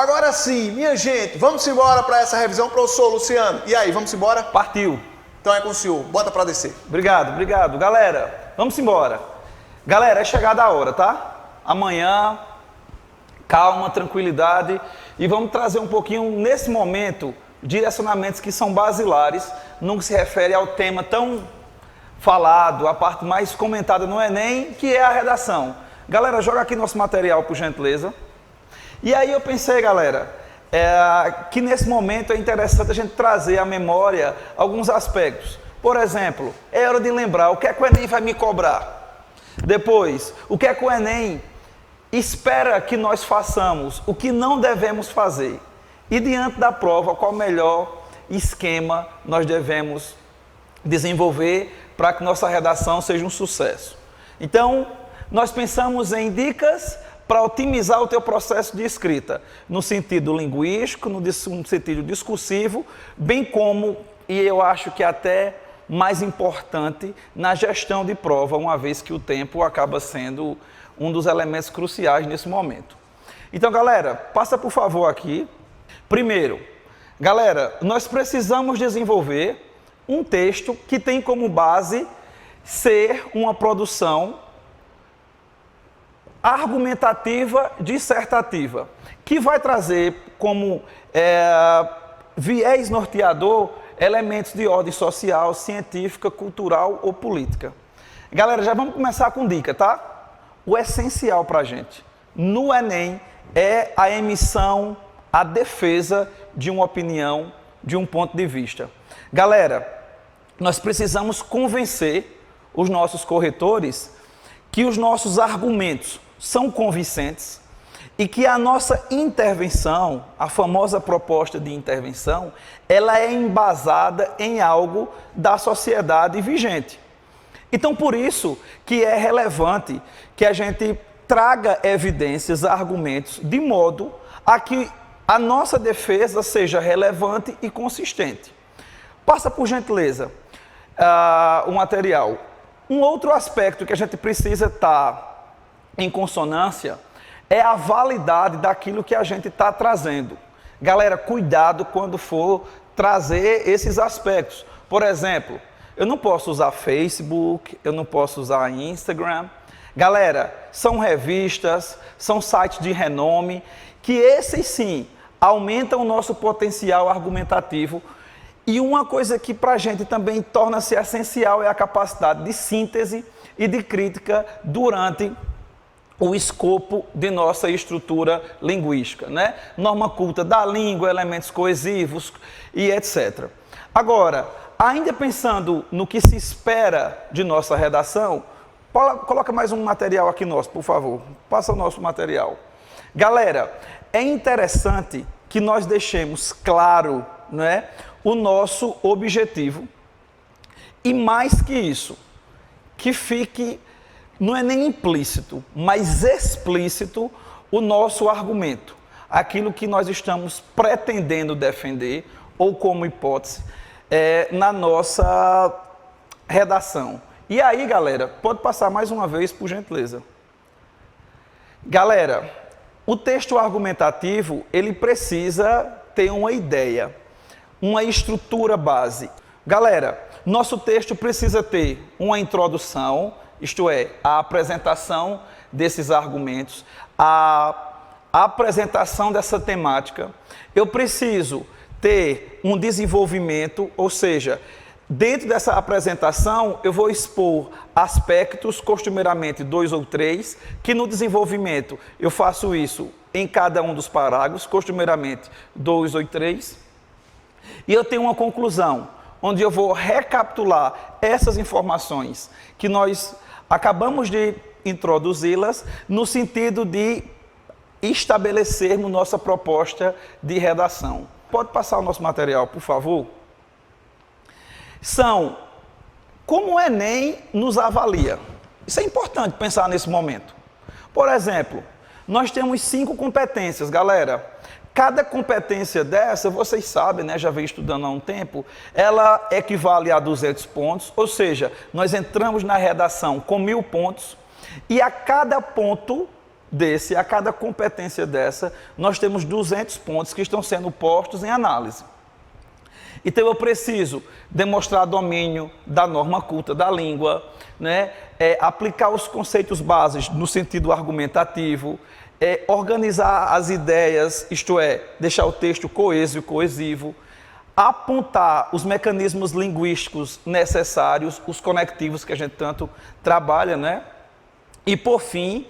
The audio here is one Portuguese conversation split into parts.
Agora sim, minha gente, vamos embora para essa revisão, professor Luciano. E aí, vamos embora? Partiu. Então é com o senhor, bota para descer. Obrigado. Galera, vamos embora. Galera, é chegada a hora, tá? Amanhã, calma, tranquilidade. E vamos trazer um pouquinho, nesse momento, direcionamentos que são basilares, no que se refere ao tema tão falado, a parte mais comentada no Enem, que é a redação. Galera, joga aqui nosso material, por gentileza. E aí eu pensei, galera, que nesse momento é interessante a gente trazer à memória alguns aspectos. Por exemplo, é hora de lembrar o que é que o Enem vai me cobrar. Depois, o que é que o Enem espera que nós façamos, o que não devemos fazer. E diante da prova, qual o melhor esquema nós devemos desenvolver para que nossa redação seja um sucesso. Então, nós pensamos em dicas para otimizar o teu processo de escrita, no sentido linguístico, no sentido discursivo, bem como, e eu acho que até mais importante, na gestão de prova, uma vez que o tempo acaba sendo um dos elementos cruciais nesse momento. Então, galera, passa por favor aqui. Primeiro, galera, nós precisamos desenvolver um texto que tem como base ser uma produção argumentativa dissertativa, que vai trazer como viés norteador elementos de ordem social, científica, cultural ou política. Galera, já vamos começar com dica, tá? O essencial para a gente no Enem é a emissão, a defesa de uma opinião, de um ponto de vista. Galera, nós precisamos convencer os nossos corretores que os nossos argumentos são convincentes e que a nossa intervenção, a famosa proposta de intervenção, ela é embasada em algo da sociedade vigente. Então, por isso que é relevante que a gente traga evidências, argumentos, de modo a que a nossa defesa seja relevante e consistente. Passa por gentileza o material. Um outro aspecto que a gente precisa estar em consonância é a validade daquilo que a gente está trazendo. Galera, cuidado quando for trazer esses aspectos. Por exemplo, eu não posso usar Facebook, eu não posso usar Instagram. Galera, são revistas, são sites de renome, que esses sim aumentam o nosso potencial argumentativo. E uma coisa que para a gente também torna-se essencial é a capacidade de síntese e de crítica durante o escopo de nossa estrutura linguística, né? Norma culta da língua, elementos coesivos e etc. Agora, ainda pensando no que se espera de nossa redação, coloca mais um material aqui nosso, por favor. Passa o nosso material. Galera, é interessante que nós deixemos claro, né, o nosso objetivo e mais que isso, que fique, não é nem implícito, mas explícito o nosso argumento, aquilo que nós estamos pretendendo defender ou como hipótese na nossa redação. E aí, galera, pode passar mais uma vez, por gentileza. Galera, o texto argumentativo, ele precisa ter uma ideia, uma estrutura base. Galera, nosso texto precisa ter uma introdução, isto é, a apresentação desses argumentos, a apresentação dessa temática. Eu preciso ter um desenvolvimento, ou seja, dentro dessa apresentação eu vou expor aspectos, costumeiramente 2 ou 3, que no desenvolvimento eu faço isso em cada um dos parágrafos, costumeiramente 2 ou 3. E eu tenho uma conclusão, onde eu vou recapitular essas informações que nós acabamos de introduzi-las no sentido de estabelecermos nossa proposta de redação. Pode passar o nosso material, por favor? São como o Enem nos avalia. Isso é importante pensar nesse momento. Por exemplo, nós temos 5 competências, galera. Cada competência dessa, vocês sabem, né, já venho estudando há um tempo, ela equivale a 200 pontos, ou seja, nós entramos na redação com 1000 pontos e a cada ponto desse, a cada competência dessa, nós temos 200 pontos que estão sendo postos em análise. Então eu preciso demonstrar domínio da norma culta da língua, né? Aplicar os conceitos básicos no sentido argumentativo, organizar as ideias, isto é, deixar o texto coeso e coesivo, apontar os mecanismos linguísticos necessários, os conectivos que a gente tanto trabalha, né? E por fim,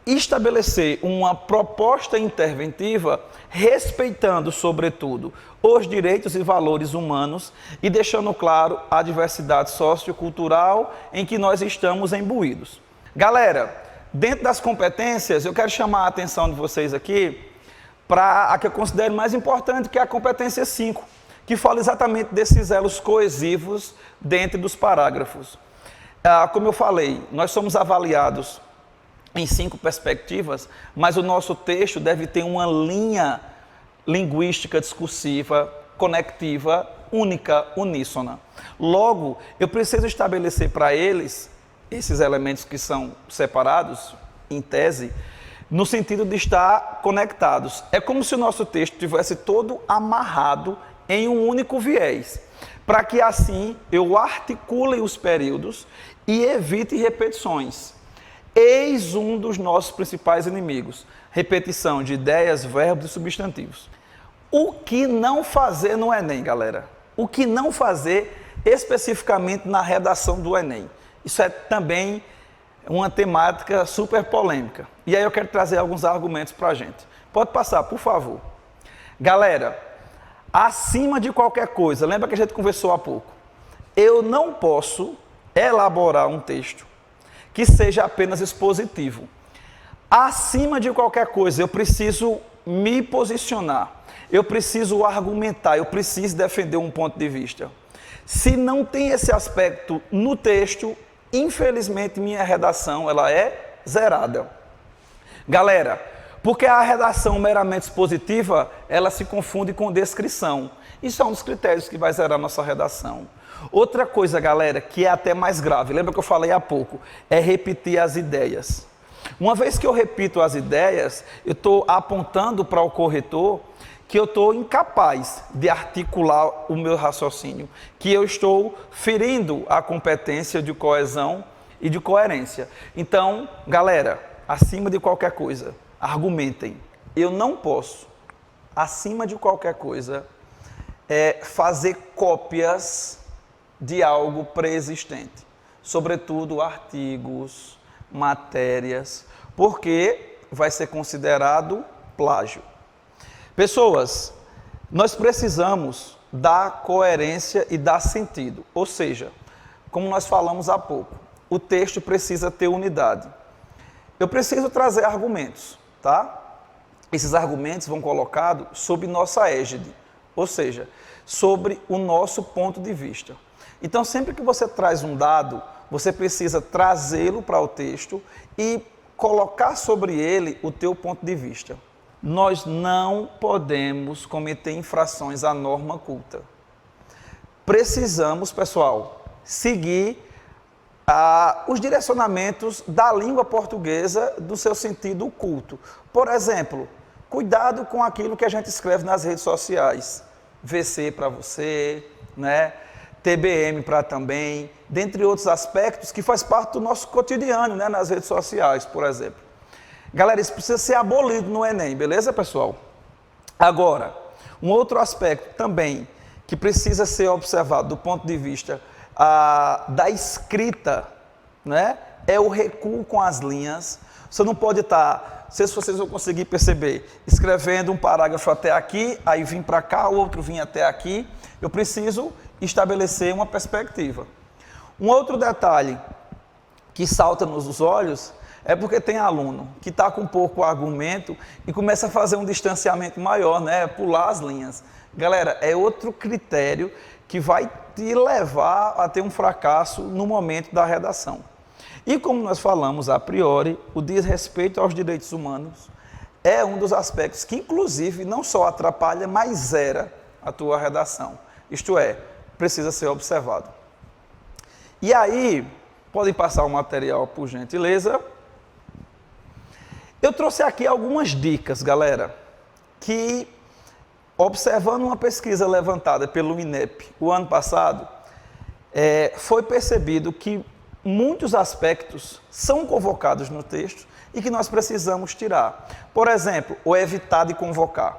estabelecer uma proposta interventiva respeitando, sobretudo, os direitos e valores humanos e deixando claro a diversidade sociocultural em que nós estamos imbuídos. Galera, dentro das competências, eu quero chamar a atenção de vocês aqui para a que eu considero mais importante, que é a competência 5, que fala exatamente desses elos coesivos dentro dos parágrafos. Como eu falei, nós somos avaliados em 5 perspectivas, mas o nosso texto deve ter uma linha linguística discursiva, conectiva, única, uníssona. Logo, eu preciso estabelecer para eles, esses elementos que são separados, em tese, no sentido de estar conectados. É como se o nosso texto tivesse todo amarrado em um único viés, para que assim eu articule os períodos e evite repetições. Eis um dos nossos principais inimigos: repetição de ideias, verbos e substantivos. O que não fazer no Enem, galera? O que não fazer especificamente na redação do Enem? Isso é também uma temática super polêmica. E aí eu quero trazer alguns argumentos para a gente. Pode passar, por favor. Galera, acima de qualquer coisa, lembra que a gente conversou há pouco, eu não posso elaborar um texto que seja apenas expositivo. Acima de qualquer coisa, eu preciso me posicionar, eu preciso argumentar, eu preciso defender um ponto de vista. Se não tem esse aspecto no texto, infelizmente minha redação ela é zerada. Galera, porque a redação meramente expositiva, ela se confunde com descrição. Isso é um dos critérios que vai zerar a nossa redação. Outra coisa, galera, que é até mais grave, lembra que eu falei há pouco, é repetir as ideias. Uma vez que eu repito as ideias, eu estou apontando para o corretor que eu estou incapaz de articular o meu raciocínio, que eu estou ferindo a competência de coesão e de coerência. Então, galera, acima de qualquer coisa, argumentem. Eu não posso, acima de qualquer coisa, fazer cópias de algo pré-existente, sobretudo artigos, matérias, porque vai ser considerado plágio. Pessoas, nós precisamos dar coerência e dar sentido, ou seja, como nós falamos há pouco, o texto precisa ter unidade. Eu preciso trazer argumentos, tá? Esses argumentos vão colocados sob nossa égide, ou seja, sobre o nosso ponto de vista. Então, sempre que você traz um dado, você precisa trazê-lo para o texto e colocar sobre ele o teu ponto de vista. Nós não podemos cometer infrações à norma culta. Precisamos, pessoal, seguir os direcionamentos da língua portuguesa do seu sentido culto. Por exemplo, cuidado com aquilo que a gente escreve nas redes sociais. VC para você, né? TBM para também, dentre outros aspectos que faz parte do nosso cotidiano, né? Nas redes sociais, por exemplo. Galera, isso precisa ser abolido no Enem, beleza, pessoal? Agora, um outro aspecto também que precisa ser observado do ponto de vista da escrita, né? É o recuo com as linhas. Você não pode estar, não sei se vocês vão conseguir perceber, escrevendo um parágrafo até aqui, aí vim para cá, o outro vim até aqui. Eu preciso estabelecer uma perspectiva. Um outro detalhe que salta nos olhos é porque tem aluno que está com pouco argumento e começa a fazer um distanciamento maior, né? Pular as linhas. Galera, é outro critério que vai te levar a ter um fracasso no momento da redação. E como nós falamos a priori, o desrespeito aos direitos humanos é um dos aspectos que, inclusive, não só atrapalha, mas zera a tua redação. Isto é, precisa ser observado. E aí, podem passar o material, por gentileza. Eu trouxe aqui algumas dicas, galera, que, observando uma pesquisa levantada pelo INEP o ano passado, foi percebido que muitos aspectos são convocados no texto e que nós precisamos tirar. Por exemplo, o evitar de convocar.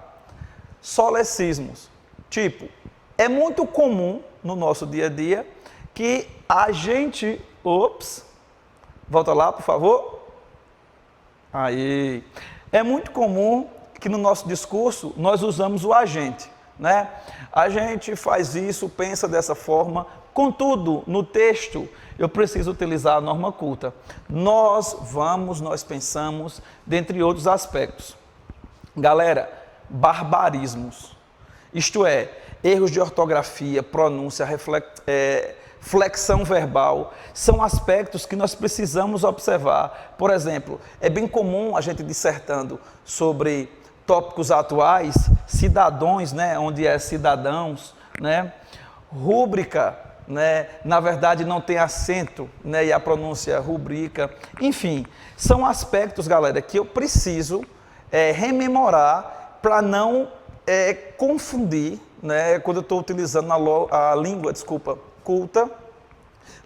Solecismos. Tipo, é muito comum no nosso dia a dia que a gente... Ops! Volta lá, por favor. Aí. É muito comum que no nosso discurso nós usamos o agente, né? A gente faz isso, pensa dessa forma. Contudo, no texto, eu preciso utilizar a norma culta. Nós pensamos, dentre outros aspectos. Galera, barbarismos. Isto é, erros de ortografia, pronúncia, flexão verbal, são aspectos que nós precisamos observar. Por exemplo, é bem comum a gente dissertando sobre tópicos atuais, cidadãos, né, onde é cidadãos, né, rúbrica, né, na verdade não tem acento, né, e a pronúncia rubrica, enfim, são aspectos, galera, que eu preciso rememorar para não confundir, né, quando eu estou utilizando a língua, culta,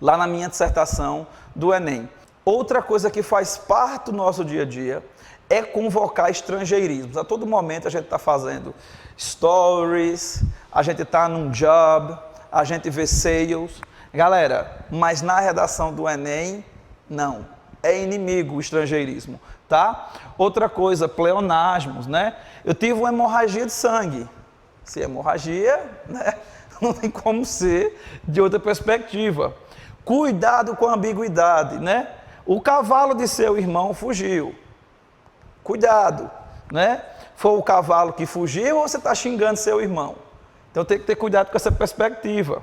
lá na minha dissertação do Enem. Outra coisa que faz parte do nosso dia a dia é convocar estrangeirismos. A todo momento a gente está fazendo stories, a gente está num job, a gente vê sales. Galera, mas na redação do Enem, não. É inimigo o estrangeirismo, tá? Outra coisa, pleonasmos, né? Eu tive uma hemorragia de sangue. Se hemorragia, né? Não tem como ser de outra perspectiva. Cuidado com a ambiguidade, né? O cavalo de seu irmão fugiu. Cuidado, né? Foi o cavalo que fugiu ou você está xingando seu irmão? Então tem que ter cuidado com essa perspectiva.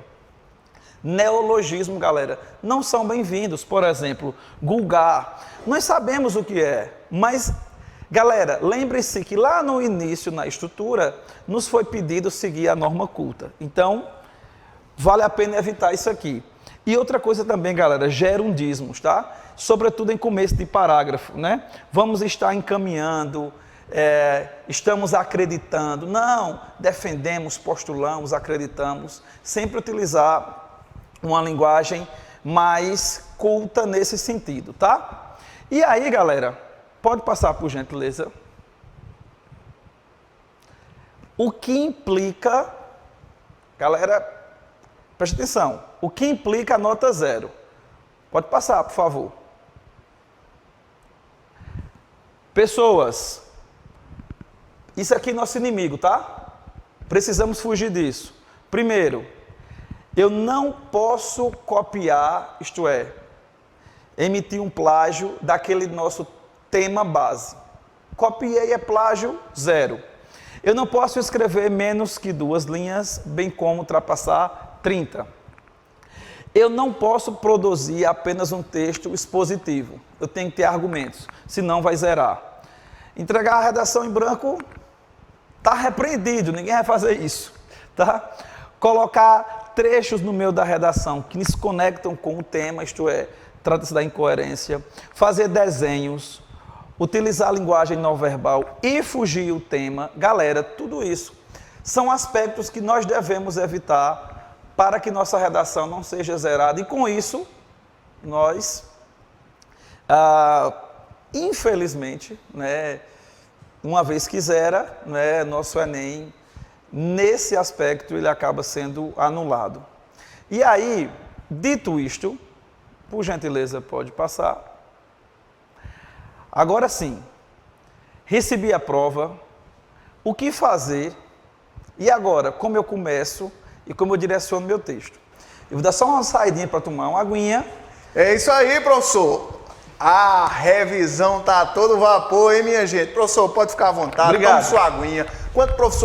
Neologismo, galera, não são bem-vindos. Por exemplo, vulgar. Nós sabemos o que é, mas, galera, lembre-se que lá no início, na estrutura, nos foi pedido seguir a norma culta. Então, vale a pena evitar isso aqui. E outra coisa também, galera, gerundismos, tá? Sobretudo em começo de parágrafo, né? Vamos estar encaminhando, estamos acreditando. Não, defendemos, postulamos, acreditamos. Sempre utilizar uma linguagem mais culta nesse sentido, tá? E aí, galera, pode passar por gentileza. O que implica, galera, preste atenção, o que implica a nota 0? Pode passar, por favor. Pessoas, isso aqui é nosso inimigo, tá? Precisamos fugir disso. Primeiro, eu não posso copiar, isto é, emitir um plágio daquele nosso tema base. Copiei é plágio 0. Eu não posso escrever menos que 2 linhas, bem como ultrapassar 30. Eu não posso produzir apenas um texto expositivo. Eu tenho que ter argumentos, senão vai zerar. Entregar a redação em branco, está repreendido, ninguém vai fazer isso, tá? Colocar trechos no meio da redação que se conectam com o tema, isto é, trata-se da incoerência. Fazer desenhos, utilizar a linguagem não verbal e fugir o tema. Galera, tudo isso são aspectos que nós devemos evitar para que nossa redação não seja zerada. E com isso, nós, infelizmente, né, uma vez que zera, né, nosso Enem, nesse aspecto, ele acaba sendo anulado. E aí, dito isto, por gentileza, pode passar. Agora sim, recebi a prova, o que fazer e agora, como eu começo e como eu direciono meu texto. Eu vou dar só uma saidinha para tomar uma aguinha. É isso aí, professor. A revisão tá a todo vapor, hein, minha gente? Professor, pode ficar à vontade. Obrigado. Tome sua aguinha. Enquanto o professor